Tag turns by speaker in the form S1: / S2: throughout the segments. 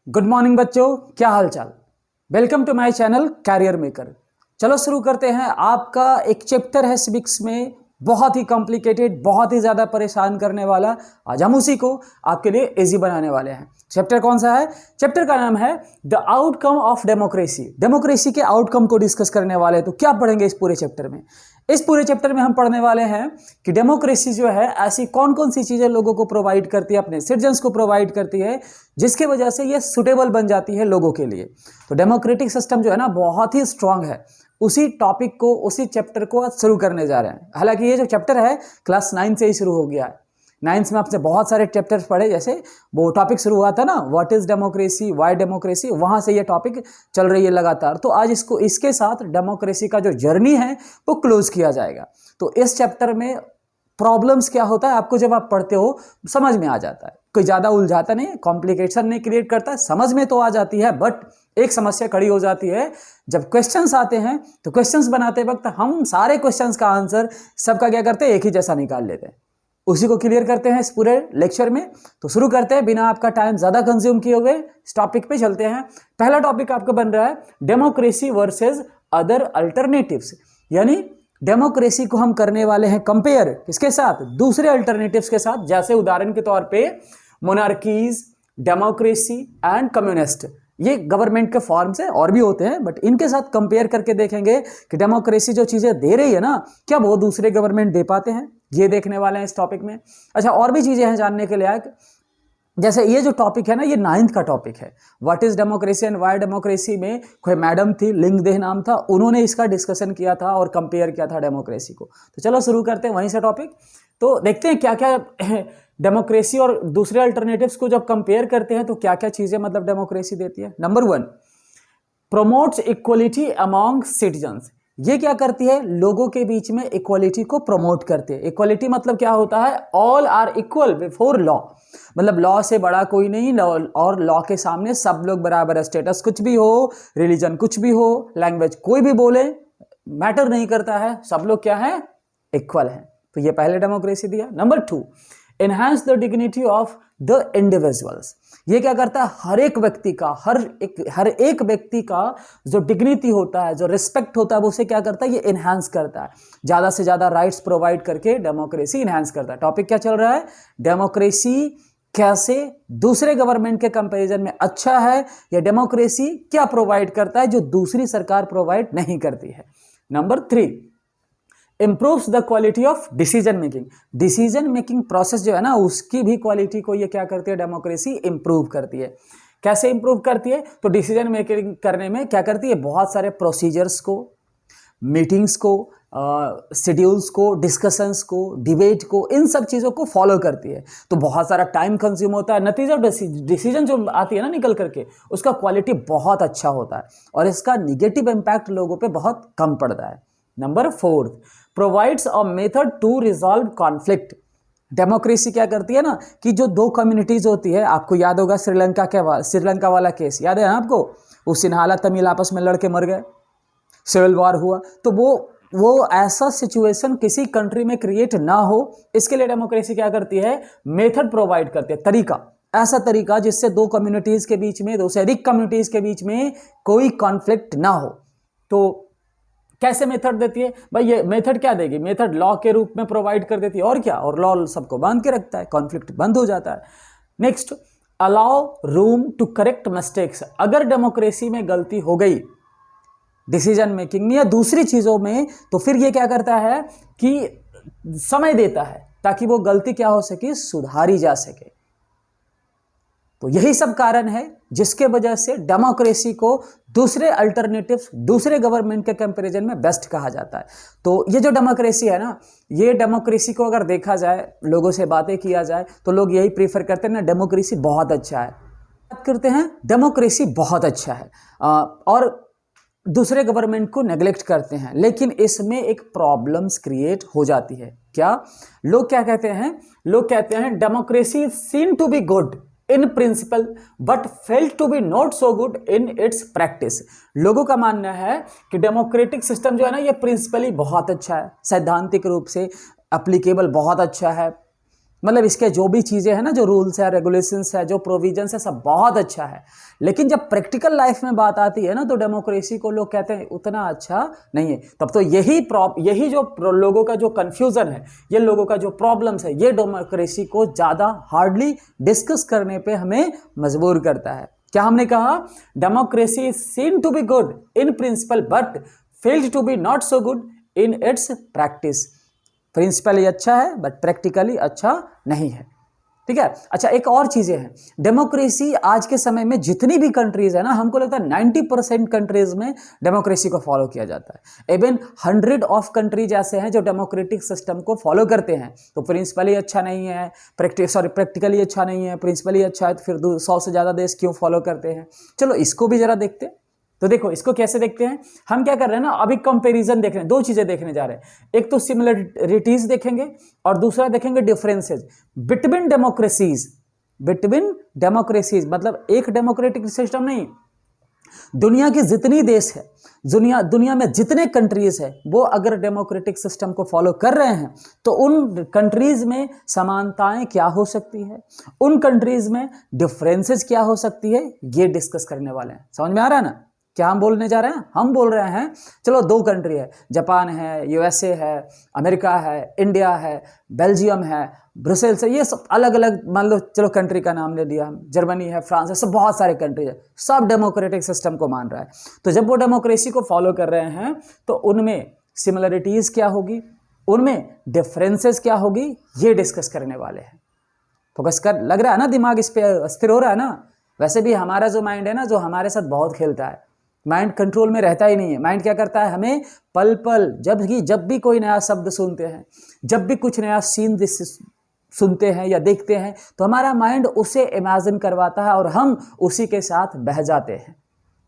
S1: Good morning बच्चों, क्या हाल चाल। Welcome to my channel career maker. चलो शुरू करते हैं। आपका एक चैप्टर है सिविक्स में, बहुत ही कॉम्प्लिकेटेड, बहुत ही ज़्यादा परेशान करने वाला। आज हम उसी को आपके लिए इजी बनाने वाले हैं। चैप्टर कौन सा है? चैप्टर का नाम है the outcome of democracy. Democracy के आउटकम को डिस्कस करने वाले हैं। तो क्या पढ़ेंगे इस पूरे चैप्टर में? इस पूरे चैप्टर में हम पढ़ने वाले हैं कि डेमोक्रेसी जो है ऐसी कौन कौन सी चीज़ें लोगों को प्रोवाइड करती है, अपने सिटीजन्स को प्रोवाइड करती है, जिसके वजह से ये सुटेबल बन जाती है लोगों के लिए। तो डेमोक्रेटिक सिस्टम जो है ना बहुत ही स्ट्रांग है। उसी टॉपिक को, उसी चैप्टर को आज शुरू करने जा रहे हैं। हालांकि ये जो चैप्टर है क्लास 9 से ही शुरू हो गया है। 9th में आपने बहुत सारे चैप्टर्स पढ़े, जैसे वो टॉपिक शुरू हुआ था ना, what is democracy, why democracy, वहां से ये टॉपिक चल रही है लगातार। तो आज इसको इसके साथ डेमोक्रेसी का जो जर्नी है वो क्लोज किया जाएगा। तो इस चैप्टर में प्रॉब्लम्स क्या होता है आपको जब आप पढ़ते हो समझ में आ जाता है। कोई ज़्यादा उलझाता नहीं, कॉम्प्लिकेशन नहीं क्रिएट करता है, समझ में तो आ जाती है। बट एक समस्या खड़ी हो जाती है जब क्वेश्चंस आते हैं। तो क्वेश्चंस बनाते वक्त हम सारे क्वेश्चंस का आंसर सबका क्या करते हैं, एक ही जैसा निकाल लेते हैं। उसी को क्लियर करते हैं इस पूरे लेक्चर में। तो शुरू करते हैं बिना आपका टाइम ज़्यादा कंज्यूम किए हुए। इस टॉपिक पे चलते हैं। पहला टॉपिक आपका बन रहा है डेमोक्रेसी वर्सेस अदर अल्टरनेटिव्स। यानी डेमोक्रेसी को हम करने वाले हैं कंपेयर किसके साथ? दूसरे अल्टरनेटिव्स के साथ। जैसे उदाहरण के तौर पे मोनार्कीज, डेमोक्रेसी एंड कम्युनिस्ट। ये गवर्नमेंट के फॉर्म्स हैं, और भी होते हैं, बट इनके साथ कंपेयर करके देखेंगे कि डेमोक्रेसी जो चीज़ें दे रही है ना, क्या वो दूसरे गवर्नमेंट दे पाते हैं। ये देखने वाले हैं इस टॉपिक में। अच्छा, और भी चीज़ें हैं जानने के लिए। जैसे ये जो टॉपिक है ना, ये 9th का टॉपिक है। What is democracy and why democracy में कोई मैडम थी, लिंगदेह नाम था, उन्होंने इसका डिस्कशन किया था और कंपेयर किया था डेमोक्रेसी को। तो चलो शुरू करते हैं वहीं से टॉपिक। तो देखते हैं क्या क्या डेमोक्रेसी और दूसरे अल्टरनेटिव्स को जब कंपेयर करते हैं तो क्या क्या चीज़ें मतलब डेमोक्रेसी देती है। Number 1, promotes equality among citizens. ये क्या करती है? लोगों के बीच में इक्वलिटी को प्रमोट करते हैं। इक्वलिटी मतलब क्या होता है? All are equal before law. मतलब लॉ से बड़ा कोई नहीं, और लॉ के सामने सब लोग बराबर है। स्टेटस कुछ भी हो, रिलीजन कुछ भी हो, लैंग्वेज कोई भी बोले, मैटर नहीं करता है, सब लोग क्या है? इक्वल है। तो ये पहले डेमोक्रेसी दिया। Number 2, enhance the dignity of the individuals. ये क्या करता है? हर एक व्यक्ति का, हर एक व्यक्ति का जो डिग्निटी होता है, जो रिस्पेक्ट होता है, वो उसे क्या करता है? ये इनहांस करता है। ज़्यादा से ज़्यादा राइट्स प्रोवाइड करके डेमोक्रेसी इनहांस करता है। टॉपिक क्या चल रहा है? डेमोक्रेसी कैसे दूसरे गवर्नमेंट के कंपैरिजन में अच्छा है, या डेमोक्रेसी क्या प्रोवाइड करता है जो दूसरी सरकार प्रोवाइड नहीं करती है। Number 3, improves the quality of decision making. Decision making process जो है ना, उसकी भी क्वालिटी को ये क्या करती है? डेमोक्रेसी इंप्रूव करती है। कैसे इंप्रूव करती है? तो डिसीजन मेकिंग करने में क्या करती है? बहुत सारे प्रोसीजर्स को, मीटिंग्स को, शेड्यूल्स को, डिस्कशंस को, डिबेट को, इन सब चीज़ों को फॉलो करती है। तो बहुत सारा टाइम कंज्यूम होता है। नतीजा डिसीजन जो आती है ना निकल करके, उसका क्वालिटी बहुत अच्छा होता है और इसका निगेटिव इम्पैक्ट लोगों पे बहुत कम पड़ता है। Number 4, provides a method to resolve conflict. Democracy क्या करती है ना, कि जो दो कम्युनिटीज होती है, आपको याद होगा श्रीलंका वाला केस याद है ना आपको? वो सिन्हाला तमिल आपस में लड़के मर गए, सिविल वॉर हुआ। तो वो ऐसा सिचुएशन किसी कंट्री में क्रिएट ना हो, इसके लिए डेमोक्रेसी क्या करती है? मेथड प्रोवाइड करती है, तरीका, ऐसा तरीका जिससे दो कम्युनिटीज के बीच में, दो से अधिक कम्युनिटीज के बीच में कोई कॉन्फ्लिक्ट ना हो। तो कैसे मेथड देती है भाई? ये मेथड क्या देगी? मेथड लॉ के रूप में प्रोवाइड कर देती है, और क्या? और लॉ सबको बांध के रखता है, कॉन्फ्लिक्ट बंद हो जाता है। Next, allow room to correct mistakes. अगर डेमोक्रेसी में गलती हो गई डिसीजन मेकिंग में या दूसरी चीजों में, तो फिर ये क्या करता है कि समय देता है ताकि वो गलती क्या हो सके? सुधारी जा सके। तो यही सब कारण है जिसके वजह से डेमोक्रेसी को दूसरे अल्टरनेटिव्स, दूसरे गवर्नमेंट के कंपैरिजन में बेस्ट कहा जाता है। तो ये जो डेमोक्रेसी है ना, ये डेमोक्रेसी को अगर देखा जाए, लोगों से बातें किया जाए, तो लोग यही प्रीफर करते हैं ना, डेमोक्रेसी बहुत अच्छा है। बात करते हैं डेमोक्रेसी बहुत अच्छा है, और दूसरे गवर्नमेंट को नेग्लेक्ट करते हैं। लेकिन इसमें एक प्रॉब्लम्स क्रिएट हो जाती है। क्या? लोग क्या कहते हैं? लोग कहते हैं democracy seem to be good in principle but fail to be not so good in its practice. लोगों का मानना है कि डेमोक्रेटिक सिस्टम जो है ना, ये प्रिंसिपली बहुत अच्छा है, सैद्धांतिक रूप से एप्लीकेबल बहुत अच्छा है, मतलब इसके जो भी चीज़ें हैं ना, जो रूल्स है, रेगुलेशंस है, जो प्रोविजंस है, सब बहुत अच्छा है। लेकिन जब प्रैक्टिकल लाइफ में बात आती है ना, तो डेमोक्रेसी को लोग कहते हैं उतना अच्छा नहीं है। तब तो यही जो लोगों का जो कन्फ्यूज़न है, ये लोगों का जो प्रॉब्लम्स है, ये डेमोक्रेसी को ज़्यादा हार्डली डिस्कस करने पे हमें मजबूर करता है। क्या हमने कहा? Democracy is seen to be good in principle but failed to be not so good in its practice. Principally अच्छा है बट प्रैक्टिकली अच्छा नहीं है। ठीक है। अच्छा, एक और चीजें हैं। डेमोक्रेसी आज के समय में जितनी भी कंट्रीज है ना, हमको लगता है 90% कंट्रीज में डेमोक्रेसी को फॉलो किया जाता है। इवन 100 ऑफ कंट्रीज ऐसे हैं जो डेमोक्रेटिक सिस्टम को फॉलो करते हैं। तो प्रिंसिपली अच्छा नहीं है, प्रैक्टिकली अच्छा नहीं है, प्रिंसिपली अच्छा है, तो फिर 100 से ज्यादा देश क्यों फॉलो करते हैं? चलो इसको भी जरा देखते हैं। तो देखो इसको कैसे देखते हैं। हम क्या कर रहे हैं ना, अभी कंपैरिजन देख रहे हैं, दो चीजें देखने जा रहे हैं। एक तो सिमिलरिटीज देखेंगे और दूसरा देखेंगे डिफरेंसेज बिटवीन डेमोक्रेसीज। मतलब एक डेमोक्रेटिक सिस्टम नहीं, दुनिया की जितनी देश है, दुनिया में जितने कंट्रीज है, वो अगर डेमोक्रेटिक सिस्टम को फॉलो कर रहे हैं तो उन कंट्रीज में समानताएं क्या हो सकती है, उन कंट्रीज में डिफरेंसेस क्या हो सकती है, ये डिस्कस करने वाले हैं। समझ में आ रहा है ना क्या हम बोलने जा रहे हैं? हम बोल रहे हैं चलो दो कंट्री है, जापान है, यूएसए है, अमेरिका है, इंडिया है, बेल्जियम है, ब्रुसेल्स है, ये सब अलग अलग मान लो, चलो कंट्री का नाम ले दिया हम, जर्मनी है, फ्रांस है, सब बहुत सारे कंट्री है, सब डेमोक्रेटिक सिस्टम को मान रहा है। तो जब वो डेमोक्रेसी को फॉलो कर रहे हैं तो उनमें सिमिलरिटीज क्या होगी, उनमें डिफरेंसेस क्या होगी, ये डिस्कस करने वाले हैं। फोकस कर, लग रहा है ना, दिमाग इस पे स्थिर हो रहा है ना। वैसे भी हमारा जो माइंड है ना, जो हमारे साथ बहुत खेलता है, माइंड कंट्रोल में रहता ही नहीं है। माइंड क्या करता है, हमें पल पल जब भी कोई नया शब्द सुनते हैं, जब भी कुछ नया सीन सुनते हैं या देखते हैं, तो हमारा माइंड उसे इमेजिन करवाता है और हम उसी के साथ बह जाते हैं।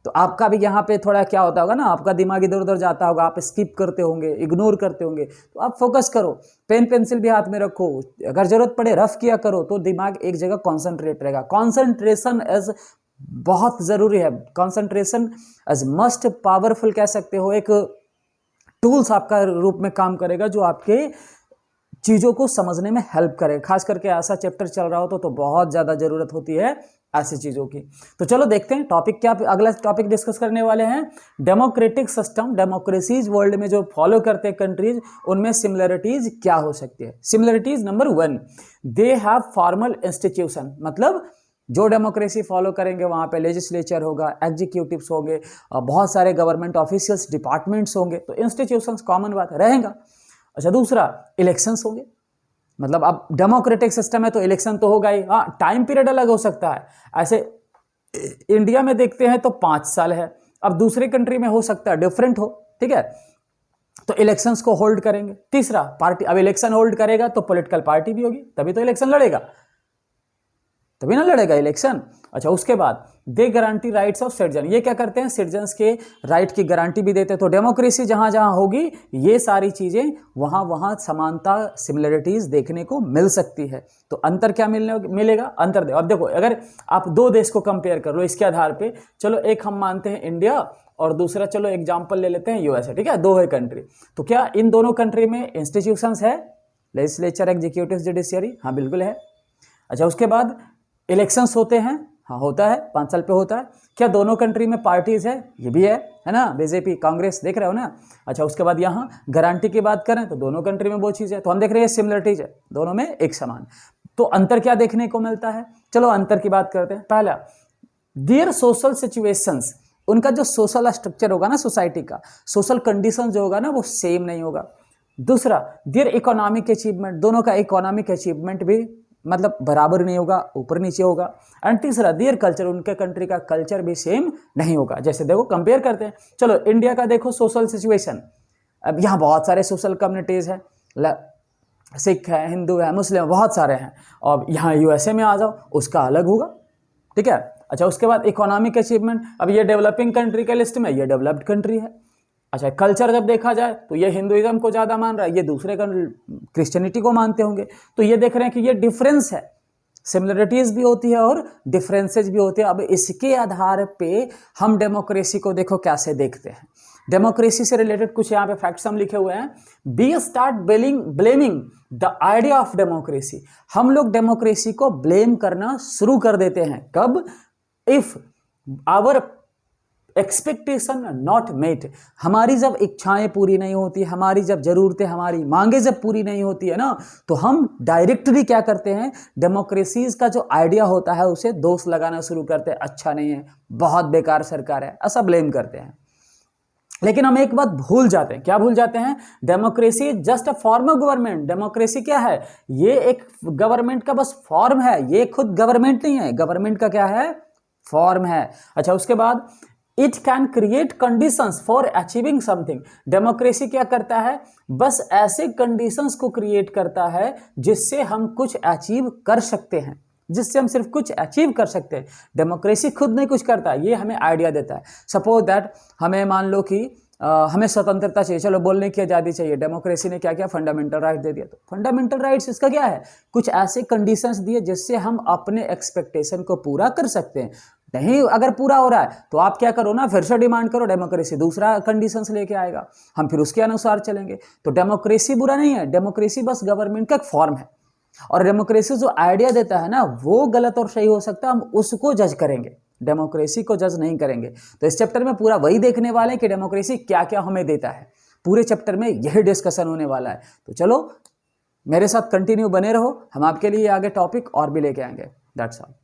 S1: तो आपका भी यहाँ पे थोड़ा क्या होता होगा ना, आपका दिमाग इधर उधर जाता होगा, आप स्किप करते होंगे, इग्नोर करते होंगे। तो आप फोकस करो, पेन पेंसिल भी हाथ में रखो, अगर जरूरत पड़े रफ किया करो, तो दिमाग एक जगह कॉन्सेंट्रेट रहेगा। कॉन्सेंट्रेशन एज बहुत ज़रूरी है। कंसंट्रेशन एज मस्ट पावरफुल कह सकते हो, एक टूल्स आपका रूप में काम करेगा जो आपके चीज़ों को समझने में हेल्प करे। खास करके ऐसा चैप्टर चल रहा हो तो बहुत ज़्यादा ज़रूरत होती है ऐसी चीज़ों की। तो चलो देखते हैं टॉपिक क्या, अगला टॉपिक डिस्कस करने वाले हैं डेमोक्रेटिक सिस्टम। डेमोक्रेसीज वर्ल्ड में जो फॉलो करते हैं कंट्रीज, उनमें सिमिलरिटीज क्या हो सकती है। Similarities number 1, they have formal institution. मतलब जो डेमोक्रेसी फॉलो करेंगे वहाँ पे लेजिस्लेचर होगा, एग्जीक्यूटिव्स होंगे, बहुत सारे गवर्नमेंट ऑफिशियल्स, डिपार्टमेंट्स होंगे, तो इंस्टीट्यूशंस कॉमन बात रहेगा। अच्छा, दूसरा इलेक्शंस होंगे। मतलब अब डेमोक्रेटिक सिस्टम है तो इलेक्शन तो होगा ही। हाँ, टाइम पीरियड अलग हो सकता है। ऐसे इंडिया में देखते हैं तो 5 साल है, अब दूसरे कंट्री में हो सकता है डिफरेंट हो। ठीक है, तो इलेक्शंस को होल्ड करेंगे। तीसरा पार्टी, अब इलेक्शन होल्ड करेगा तो पॉलिटिकल पार्टी भी होगी, तभी तो इलेक्शन लड़ेगा, तभी ना लड़ेगा इलेक्शन। अच्छा, उसके बाद दे गारंटी राइट्स ऑफ सिटीजन। ये क्या करते हैं, सिटीजन्स के राइट की गारंटी भी देते हैं। तो डेमोक्रेसी जहां जहां होगी, ये सारी चीजें वहां वहां समानता, सिमिलरिटीज देखने को मिल सकती है। तो अंतर क्या मिलेगा, अंतर दे। अब देखो, अगर आप दो देश को कंपेयर कर लो इसके आधार पे, चलो एक हम मानते हैं इंडिया और दूसरा चलो एग्जाम्पल ले लेते हैं यूएसए। ठीक है, दो है कंट्री। तो क्या इन दोनों कंट्री में इंस्टीट्यूशंस है, लेजिस्लेचर, एग्जीक्यूटिव, जुडिशियरी? हाँ बिल्कुल है। अच्छा, उसके बाद इलेक्शंस होते हैं? हाँ होता है, 5 साल पे होता है। क्या दोनों कंट्री में पार्टीज है? ये भी है ना, बीजेपी, कांग्रेस, देख रहे हो ना। अच्छा, उसके बाद यहाँ गारंटी की बात करें तो दोनों कंट्री में वो चीज़ है, तो हम देख रहे हैं सिमिलरिटीज है, दोनों में एक समान। तो अंतर क्या देखने को मिलता है, चलो अंतर की बात करते हैं। पहला, देयर सोशल सिचुएशंस, उनका जो सोशल स्ट्रक्चर होगा ना, सोसाइटी का सोशल कंडीशन जो होगा ना, वो सेम नहीं होगा। दूसरा, देयर इकोनॉमिक अचीवमेंट, दोनों का इकोनॉमिक अचीवमेंट भी मतलब बराबर नहीं होगा, ऊपर नीचे होगा। एंड तीसरा, देयर कल्चर, उनके कंट्री का कल्चर भी सेम नहीं होगा। जैसे देखो कंपेयर करते हैं, चलो इंडिया का देखो सोशल सिचुएशन। अब यहाँ बहुत सारे सोशल कम्युनिटीज है, सिख है, हिंदू है, मुस्लिम, बहुत सारे हैं। और यहाँ यूएसए में आ जाओ, उसका अलग होगा। ठीक है। अच्छा, उसके बाद इकोनॉमिक अचीवमेंट, अब ये डेवलपिंग कंट्री के लिस्ट में, ये डेवलप्ड कंट्री है। अच्छा, कल्चर जब देखा जाए तो ये हिंदुइज्म को ज़्यादा मान रहा है, ये दूसरे क्रिश्चियनिटी को मानते होंगे। तो ये देख रहे हैं कि ये डिफरेंस है, सिमिलरिटीज़ भी होती है और डिफरेंसेज भी होते हैं। अब इसके आधार पे हम डेमोक्रेसी को देखो कैसे देखते हैं। डेमोक्रेसी से रिलेटेड कुछ यहाँ पे फैक्ट्स हम लिखे हुए हैं। Be start blaming the idea of democracy. हम लोग डेमोक्रेसी को ब्लेम करना शुरू कर देते हैं। कब? If our expectation not met, हमारी जब इच्छाएं पूरी नहीं होती, हमारी जब जरूरतें, हमारी मांगे जब पूरी नहीं होती है ना, तो हम डायरेक्टली क्या करते हैं, डेमोक्रेसीज का जो आइडिया होता है उसे दोष लगाना शुरू करते हैं। अच्छा नहीं है, बहुत बेकार सरकार है, ऐसा ब्लेम करते हैं। लेकिन हम एक बात भूल जाते हैं। क्या भूल जाते हैं? Democracy is just a form of government. Democracy क्या है? ये एक गवर्नमेंट का बस फॉर्म है, ये खुद गवर्नमेंट नहीं है। गवर्नमेंट का क्या है? फॉर्म है। अच्छा, उसके बाद it can create conditions for achieving something. Democracy क्या करता है? बस ऐसे कंडीशंस को क्रिएट करता है जिससे हम कुछ अचीव कर सकते हैं, जिससे हम सिर्फ कुछ अचीव कर सकते हैं। डेमोक्रेसी खुद नहीं कुछ करता, ये हमें आइडिया देता है। सपोज दैट हमें मान लो कि हमें स्वतंत्रता चाहिए, चलो बोलने की आज़ादी चाहिए। डेमोक्रेसी ने क्या किया? फंडामेंटल राइट दे दिया। तो फंडामेंटल राइट्स इसका क्या है? कुछ ऐसे कंडीशंस दिए जिससे हम अपने एक्सपेक्टेशन को पूरा कर सकते हैं। नहीं अगर पूरा हो रहा है तो आप क्या करो ना, फिर से डिमांड करो, डेमोक्रेसी दूसरा कंडीशंस लेके आएगा, हम फिर उसके अनुसार चलेंगे। तो डेमोक्रेसी बुरा नहीं है, डेमोक्रेसी बस गवर्नमेंट का एक फॉर्म है। और डेमोक्रेसी जो आइडिया देता है ना, वो गलत और सही हो सकता है, हम उसको जज करेंगे, डेमोक्रेसी को जज नहीं करेंगे। तो इस चैप्टर में पूरा वही देखने वाले हैं कि डेमोक्रेसी क्या क्या हमें देता है। पूरे चैप्टर में यही डिस्कशन होने वाला है। तो चलो मेरे साथ कंटिन्यू बने रहो, हम आपके लिए आगे टॉपिक और भी लेके आएंगे। That's all.